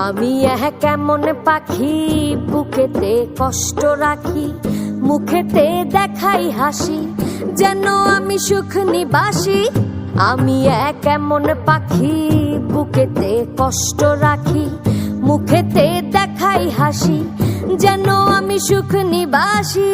আমি কেমন পাখি, বুকেতে কষ্ট রাখি, মুখেতে দেখাই হাসি, যেন আমি সুখ নিবাসী। আমি কেমন পাখি, বুকেতে কষ্ট রাখি, মুখেতে দেখাই হাসি, যেন আমি সুখ নিবাসী।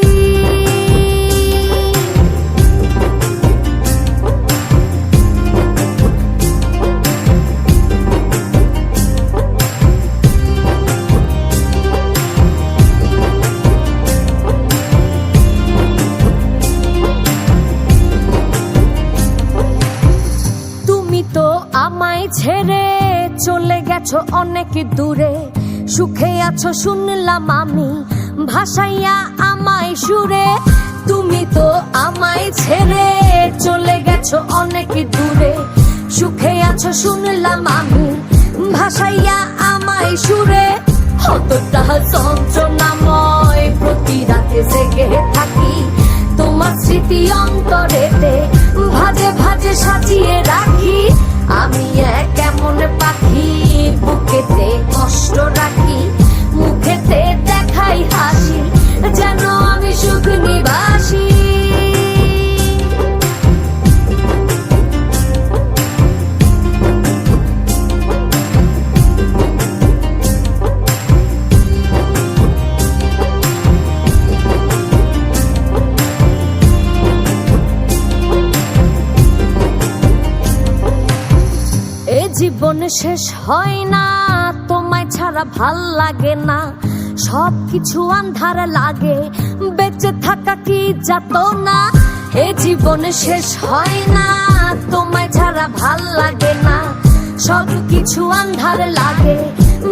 আমায় ছেড়ে চলে গেছো অনেক দূরে, সুখে আছো শুনলাম আমি, ভাসাইয়া আমায় সুরে। তুমি তো আমায় ছেড়ে চলে গেছো অনেক দূরে, সুখে আছো শুনলাম আমি, ভাসাইয়া আমায় সুরে। কতটা যন্ত্রণাময় প্রতি রাতে জেগে থাকি, তোমার স্মৃতি অন্তরেতে ভাজে ভাজে সাজিয়ে রাখি। আমি কেমন পাখি, বুকেতে কষ্ট রাখি, মুখেতে দেখাই হাসি, যেন আমি সুখ নিবাসী। জীবন শেষ হয় না, তোমায় ছাড়া ভাল লাগে না, সবকিছু আন্ধার লাগে, বেঁচে থাকা কি যাতনা। এ জীবন শেষ হয় না, তোমায় ছাড়া ভাল লাগে না, সবকিছু আন্ধার লাগে,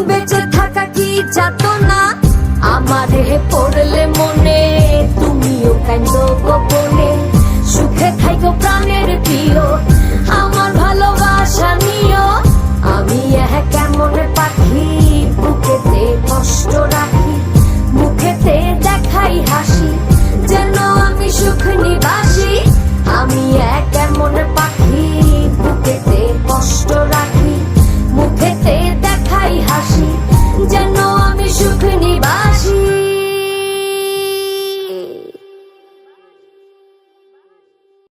বেঁচে থাকা কি যাতনা। আমারে পড়লে মনে তুমিও কান্দো গোপনে, সুখে থাইকো প্রাণের প্রিয়,